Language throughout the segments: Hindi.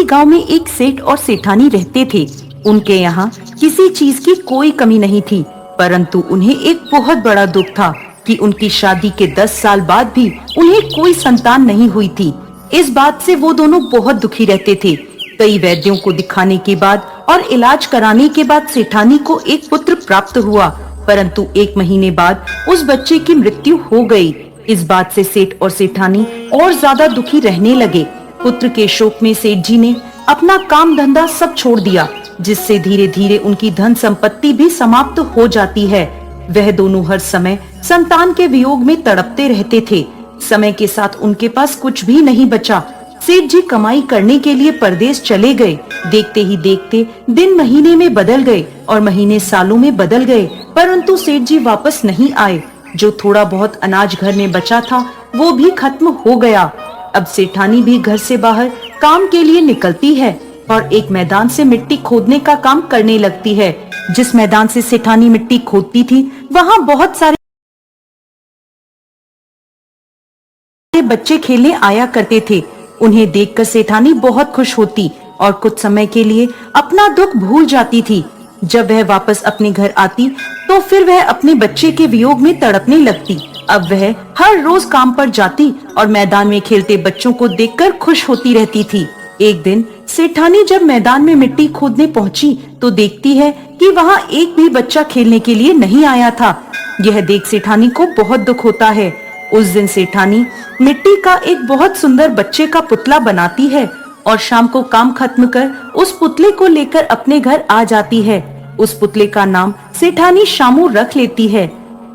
गांव में एक सेठ और सेठानी रहते थे। उनके यहाँ किसी चीज की कोई कमी नहीं थी, परंतु उन्हें एक बहुत बड़ा दुख था कि उनकी शादी के 10 साल बाद भी उन्हें कोई संतान नहीं हुई थी। इस बात से वो दोनों बहुत दुखी रहते थे। कई वैद्यों को दिखाने के बाद और इलाज कराने के बाद सेठानी को एक पुत्र प्राप्त हुआ, परंतु 1 महीने बाद उस बच्चे की मृत्यु हो गई। इस बात से सेठ और सेठानी और ज्यादा दुखी रहने लगे। पुत्र के शोक में सेठ जी ने अपना काम धंधा सब छोड़ दिया, जिससे धीरे धीरे उनकी धन संपत्ति भी समाप्त हो जाती है। वह दोनों हर समय संतान के वियोग में तड़पते रहते थे। समय के साथ उनके पास कुछ भी नहीं बचा। सेठ जी कमाई करने के लिए परदेश चले गए। देखते ही देखते दिन महीने में बदल गए और महीने सालों में बदल गए, परंतु सेठ जी वापस नहीं आए। जो थोड़ा बहुत अनाज घर में बचा था वो भी खत्म हो गया। अब सेठानी भी घर से बाहर काम के लिए निकलती है और एक मैदान से मिट्टी खोदने का काम करने लगती है। जिस मैदान से सेठानी मिट्टी खोदती थी वहाँ बहुत सारे बच्चे खेलने आया करते थे। उन्हें देखकर सेठानी बहुत खुश होती और कुछ समय के लिए अपना दुख भूल जाती थी। जब वह वापस अपने घर आती तो फिर वह अपने बच्चे के वियोग में तड़पने लगती। अब वह हर रोज काम पर जाती और मैदान में खेलते बच्चों को देखकर खुश होती रहती थी। एक दिन सेठानी जब मैदान में मिट्टी खोदने पहुंची तो देखती है कि वहाँ एक भी बच्चा खेलने के लिए नहीं आया था। यह देख सेठानी को बहुत दुख होता है। उस दिन सेठानी मिट्टी का एक बहुत सुंदर बच्चे का पुतला बनाती है और शाम को काम खत्म कर उस पुतले को लेकर अपने घर आ जाती है। उस पुतले का नाम सेठानी शामू रख लेती है।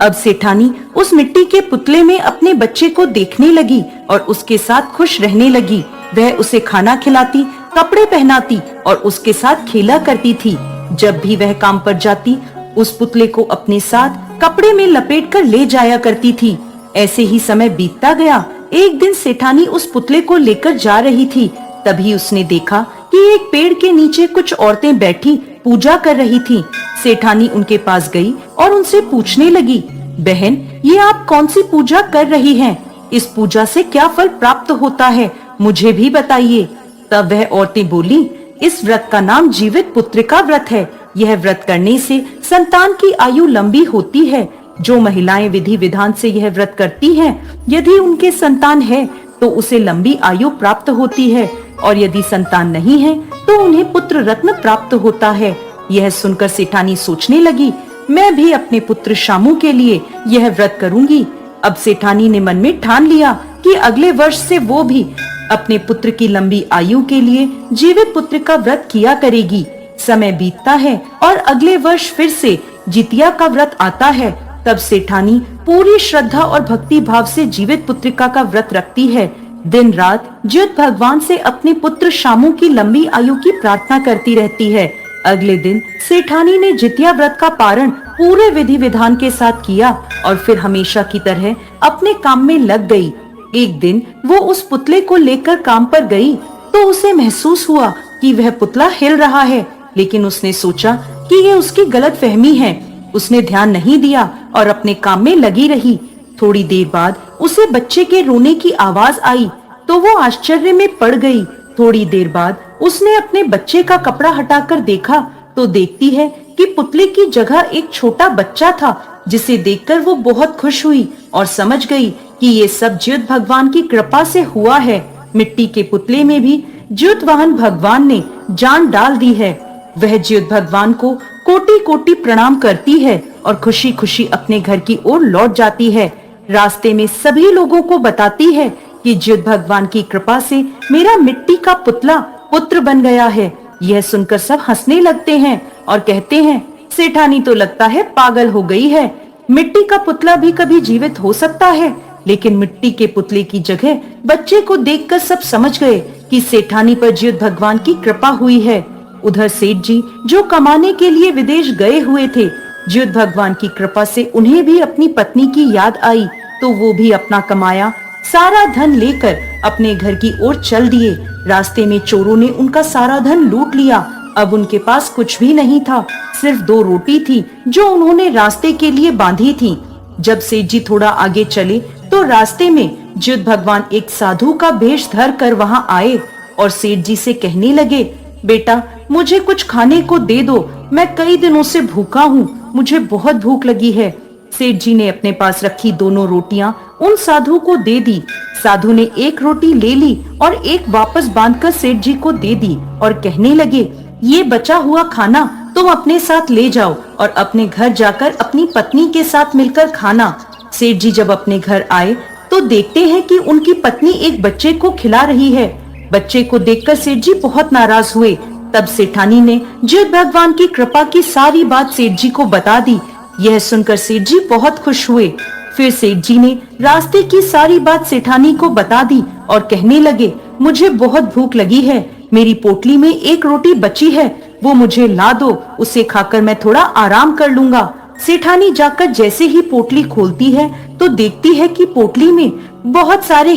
अब सेठानी उस मिट्टी के पुतले में अपने बच्चे को देखने लगी और उसके साथ खुश रहने लगी। वह उसे खाना खिलाती, कपड़े पहनाती और उसके साथ खेला करती थी। जब भी वह काम पर जाती उस पुतले को अपने साथ कपड़े में लपेट कर ले जाया करती थी। ऐसे ही समय बीतता गया। एक दिन सेठानी उस पुतले को लेकर जा रही थी, तभी उसने देखा कि एक पेड़ के नीचे कुछ औरतें बैठी पूजा कर रही थीं। सेठानी उनके पास गई और उनसे पूछने लगी, बहन, ये आप कौन सी पूजा कर रही हैं? इस पूजा से क्या फल प्राप्त होता है, मुझे भी बताइए। तब वह औरतें बोली, इस व्रत का नाम जीवित पुत्र का व्रत है। यह व्रत करने से संतान की आयु लंबी होती है। जो महिलाएं विधि विधान से यह व्रत करती हैं, यदि उनके संतान है तो उसे लंबी आयु प्राप्त होती है और यदि संतान नहीं है तो उन्हें पुत्र रत्न प्राप्त होता है। यह सुनकर सेठानी सोचने लगी, मैं भी अपने पुत्र शामू के लिए यह व्रत करूंगी। अब सेठानी ने मन में ठान लिया कि अगले वर्ष से वो भी अपने पुत्र की लंबी आयु के लिए जीवित पुत्र का व्रत किया करेगी। समय बीतता है और अगले वर्ष फिर से जितिया का व्रत आता है। तब सेठानी पूरी श्रद्धा और भक्ति भाव से जीवित पुत्रिका का व्रत रखती है। दिन रात ज्योत भगवान से अपने पुत्र शामू की लंबी आयु की प्रार्थना करती रहती है। अगले दिन सेठानी ने जितिया व्रत का पारण पूरे विधि विधान के साथ किया और फिर हमेशा की तरह अपने काम में लग गई। एक दिन वो उस पुतले को लेकर काम पर गई तो उसे महसूस हुआ कि वह पुतला हिल रहा है, लेकिन उसने सोचा कि ये उसकी गलत फहमी है। उसने ध्यान नहीं दिया और अपने काम में लगी रही। थोड़ी देर बाद उसे बच्चे के रोने की आवाज आई तो वो आश्चर्य में पड़ गई। थोड़ी देर बाद उसने अपने बच्चे का कपड़ा हटाकर देखा तो देखती है कि पुतले की जगह एक छोटा बच्चा था, जिसे देखकर वो बहुत खुश हुई और समझ गई कि ये सब ज्योत भगवान की कृपा से हुआ है। मिट्टी के पुतले में भी ज्योत वाहन भगवान ने जान डाल दी है। वह ज्योत भगवान को कोटि कोटि प्रणाम करती है और खुशी खुशी अपने घर की ओर लौट जाती है। रास्ते में सभी लोगों को बताती है कि ज्योत भगवान की कृपा से मेरा मिट्टी का पुतला पुत्र बन गया है। यह सुनकर सब हंसने लगते हैं और कहते हैं, सेठानी तो लगता है पागल हो गई है। मिट्टी का पुतला भी कभी जीवित हो सकता है। लेकिन मिट्टी के पुतले की जगह बच्चे को देखकर सब समझ गए कि सेठानी पर ज्योत भगवान की कृपा हुई है। उधर सेठ जी जो कमाने के लिए विदेश गए हुए थे, ज्योत भगवान की कृपा से उन्हें भी अपनी पत्नी की याद आई तो वो भी अपना कमाया सारा धन लेकर अपने घर की ओर चल दिए। रास्ते में चोरों ने उनका सारा धन लूट लिया। अब उनके पास कुछ भी नहीं था, सिर्फ 2 रोटी थी जो उन्होंने रास्ते के लिए बांधी थी। जब सेठ जी थोड़ा आगे चले तो रास्ते में ज्योत भगवान एक साधु का भेष धर कर वहाँ आए। और सेठ जी से कहने लगे, बेटा मुझे कुछ खाने को दे दो, मैं कई दिनों से भूखा हूँ, मुझे बहुत भूख लगी है। सेठ जी ने अपने पास रखी दोनों रोटियां उन साधु को दे दी। साधु ने एक रोटी ले ली और एक वापस बांधकर सेठ जी को दे दी और कहने लगे, ये बचा हुआ खाना तुम अपने साथ ले जाओ और अपने घर जाकर अपनी पत्नी के साथ मिलकर खाना। सेठ जी जब अपने घर आए तो देखते हैं कि उनकी पत्नी एक बच्चे को खिला रही है। बच्चे को देखकर सेठ जी बहुत नाराज हुए। तब सेठानी ने जिद भगवान की कृपा की सारी बात सेठ जी को बता दी। यह सुनकर सेठ जी बहुत खुश हुए। फिर सेठ जी ने रास्ते की सारी बात सेठानी को बता दी और कहने लगे, मुझे बहुत भूख लगी है, मेरी पोटली में एक रोटी बची है, वो मुझे ला दो, उसे खाकर मैं थोड़ा आराम कर लूंगा। सेठानी जाकर जैसे ही पोटली खोलती है तो देखती है कि पोटली में बहुत सारे